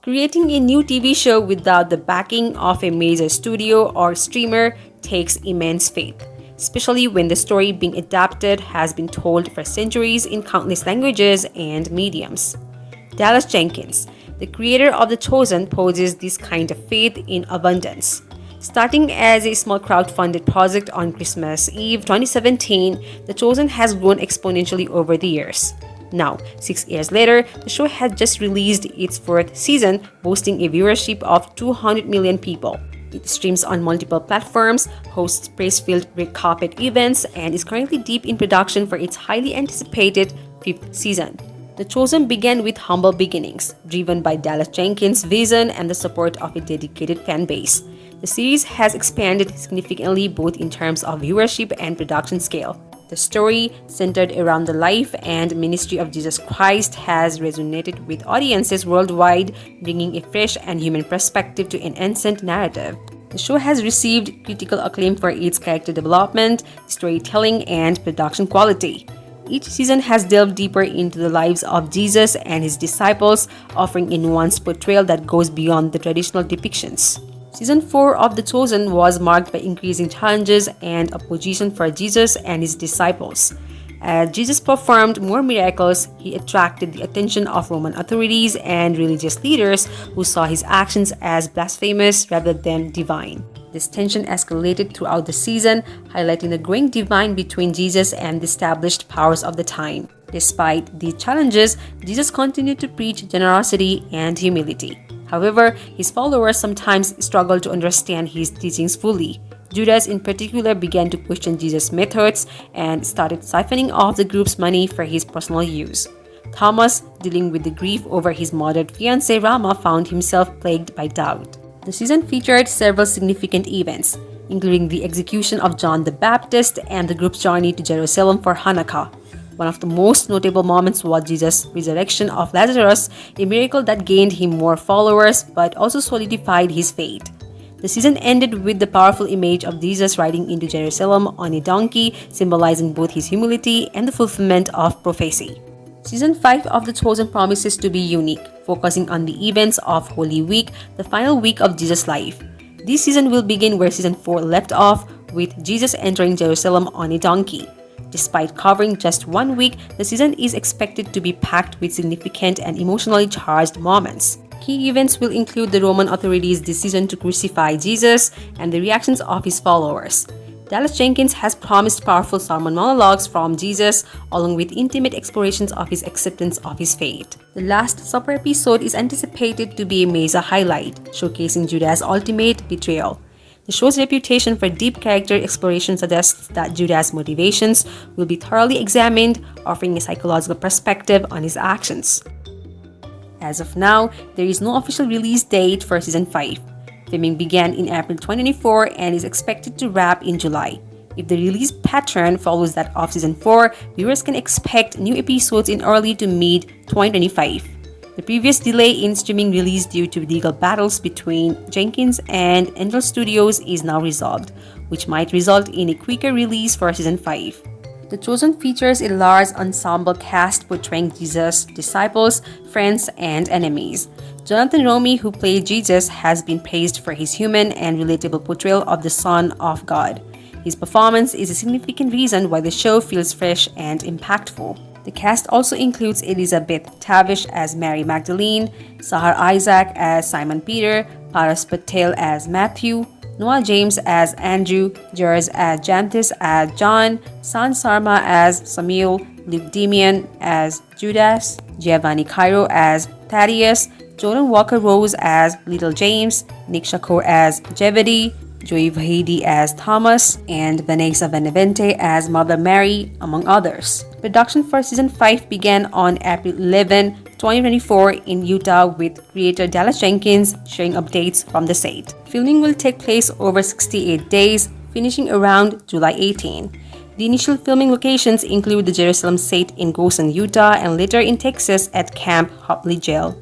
Creating a new TV show without the backing of a major studio or streamer takes immense faith, especially when the story being adapted has been told for centuries in countless languages and mediums. Dallas Jenkins, the creator of The Chosen, poses this kind of faith in abundance. Starting as a small crowdfunded project on Christmas Eve 2017, The Chosen has grown exponentially over the years. Now, 6 years later, the show has just released its fourth season, boasting a viewership of 200 million people. It streams on multiple platforms, hosts praise-filled red carpet events, and is currently deep in production for its highly anticipated fifth season. The Chosen began with humble beginnings, driven by Dallas Jenkins' vision and the support of a dedicated fan base. The series has expanded significantly both in terms of viewership and production scale. The story, centered around the life and ministry of Jesus Christ, has resonated with audiences worldwide, bringing a fresh and human perspective to an ancient narrative. The show has received critical acclaim for its character development, storytelling, and production quality. Each season has delved deeper into the lives of Jesus and his disciples, offering a nuanced portrayal that goes beyond the traditional depictions. Season 4 of The Chosen was marked by increasing challenges and opposition for Jesus and his disciples. As Jesus performed more miracles, he attracted the attention of Roman authorities and religious leaders who saw his actions as blasphemous rather than divine. This tension escalated throughout the season, highlighting the growing divide between Jesus and the established powers of the time. Despite these challenges, Jesus continued to preach generosity and humility. However, his followers sometimes struggled to understand his teachings fully. Judas in particular began to question Jesus' methods and started siphoning off the group's money for his personal use. Thomas, dealing with the grief over his murdered fiancée Rama, found himself plagued by doubt. The season featured several significant events, including the execution of John the Baptist and the group's journey to Jerusalem for Hanukkah. One of the most notable moments was Jesus' resurrection of Lazarus, a miracle that gained him more followers but also solidified his fate. The season ended with the powerful image of Jesus riding into Jerusalem on a donkey, symbolizing both his humility and the fulfillment of prophecy. Season 5 of The Chosen promises to be unique, focusing on the events of Holy Week, the final week of Jesus' life. This season will begin where Season 4 left off, with Jesus entering Jerusalem on a donkey. Despite covering just 1 week, the season is expected to be packed with significant and emotionally charged moments. Key events will include the Roman authorities' decision to crucify Jesus and the reactions of his followers. Dallas Jenkins has promised powerful sermon monologues from Jesus, along with intimate explorations of his acceptance of his fate. The Last Supper episode is anticipated to be a major highlight, showcasing Judas' ultimate betrayal. The show's reputation for deep character exploration suggests that Judas' motivations will be thoroughly examined, offering a psychological perspective on his actions. As of now, there is no official release date for Season 5. Filming began in April 2024 and is expected to wrap in July. If the release pattern follows that of Season 4, viewers can expect new episodes in early to mid-2025. The previous delay in streaming release due to legal battles between Jenkins and Angel Studios is now resolved, which might result in a quicker release for Season 5. The Chosen features a large ensemble cast portraying Jesus' disciples, friends, and enemies. Jonathan Romy, who played Jesus, has been praised for his human and relatable portrayal of the Son of God. His performance is a significant reason why the show feels fresh and impactful. The cast also includes Elizabeth Tavish as Mary Magdalene, Sahar Isaac as Simon Peter, Paras Patel as Matthew, Noah James as Andrew, Jers as Jantis as John, San Sarma as Samuel, Luke Demian as Judas, Giovanni Cairo as Thaddeus, Jordan Walker Rose as Little James, Nick Shakur as Jebediah, Joey Vahidi as Thomas, and Vanessa Benavente as Mother Mary, among others. Production for Season 5 began on April 11, 2024 in Utah, with creator Dallas Jenkins sharing updates from the set. Filming will take place over 68 days, finishing around July 18. The initial filming locations include the Jerusalem set in Goshen, Utah, and later in Texas at Camp Hopley Jail.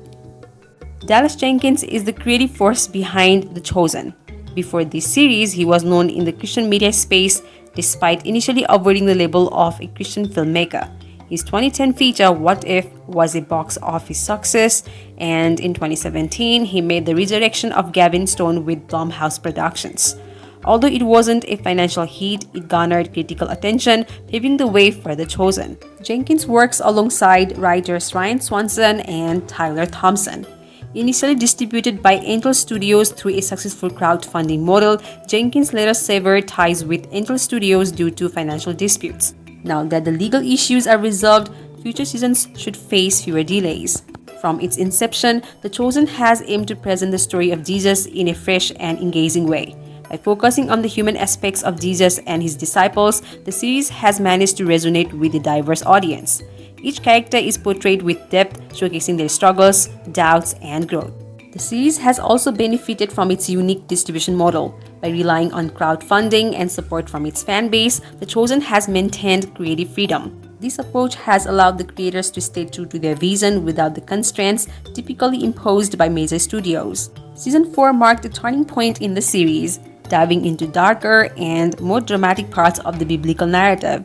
Dallas Jenkins is the creative force behind The Chosen. Before this series, he was known in the Christian media space despite initially avoiding the label of a Christian filmmaker. His 2010 feature What If was a box office success, and in 2017, he made the resurrection of Gavin Stone with Blumhouse Productions. Although it wasn't a financial hit, it garnered critical attention, paving the way for The Chosen. Jenkins works alongside writers Ryan Swanson and Tyler Thompson. Initially distributed by Angel Studios through a successful crowdfunding model, Jenkins later severed ties with Angel Studios due to financial disputes. Now that the legal issues are resolved, future seasons should face fewer delays. From its inception, The Chosen has aimed to present the story of Jesus in a fresh and engaging way. By focusing on the human aspects of Jesus and his disciples, the series has managed to resonate with a diverse audience. Each character is portrayed with depth, showcasing their struggles, doubts, and growth. The series has also benefited from its unique distribution model. By relying on crowdfunding and support from its fan base, The Chosen has maintained creative freedom. This approach has allowed the creators to stay true to their vision without the constraints typically imposed by major studios. Season 4 marked a turning point in the series, diving into darker and more dramatic parts of the biblical narrative.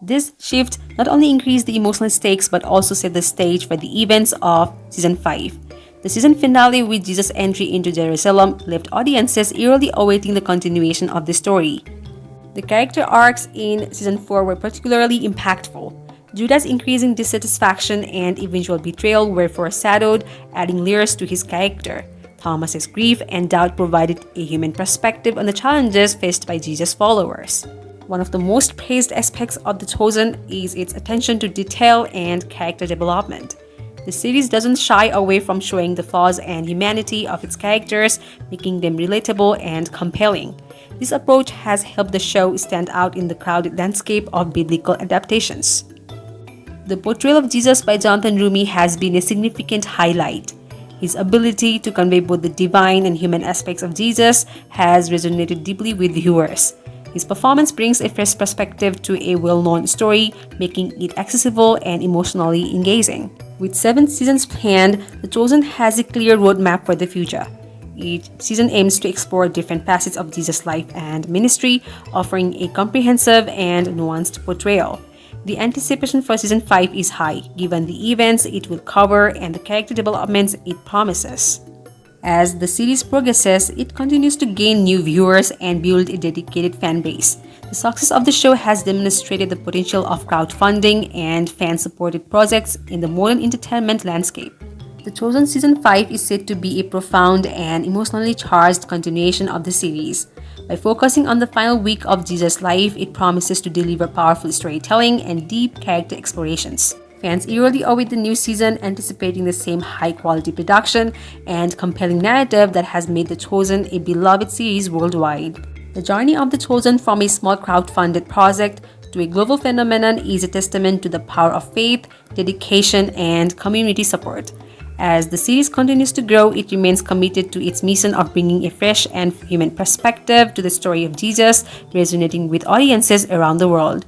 This shift not only increased the emotional stakes but also set the stage for the events of Season 5. The season finale with Jesus' entry into Jerusalem left audiences eagerly awaiting the continuation of the story. The character arcs in Season 4 were particularly impactful. Judas' increasing dissatisfaction and eventual betrayal were foreshadowed, adding layers to his character. Thomas's grief and doubt provided a human perspective on the challenges faced by Jesus' followers. One of the most praised aspects of The Chosen is its attention to detail and character development. The series doesn't shy away from showing the flaws and humanity of its characters, making them relatable and compelling. This approach has helped the show stand out in the crowded landscape of biblical adaptations. The portrayal of Jesus by Jonathan Rumi has been a significant highlight. His ability to convey both the divine and human aspects of Jesus has resonated deeply with viewers. His performance brings a fresh perspective to a well-known story, making it accessible and emotionally engaging. With 7 seasons planned, The Chosen has a clear roadmap for the future. Each season aims to explore different facets of Jesus' life and ministry, offering a comprehensive and nuanced portrayal. The anticipation for Season 5 is high, given the events it will cover and the character developments it promises. As the series progresses, it continues to gain new viewers and build a dedicated fan base. The success of the show has demonstrated the potential of crowdfunding and fan-supported projects in the modern entertainment landscape. The Chosen Season 5 is said to be a profound and emotionally charged continuation of the series. By focusing on the final week of Jesus' life, it promises to deliver powerful storytelling and deep character explorations. Fans eagerly await the new season, anticipating the same high-quality production and compelling narrative that has made The Chosen a beloved series worldwide. The journey of The Chosen from a small crowd-funded project to a global phenomenon is a testament to the power of faith, dedication, and community support. As the series continues to grow, it remains committed to its mission of bringing a fresh and human perspective to the story of Jesus, resonating with audiences around the world.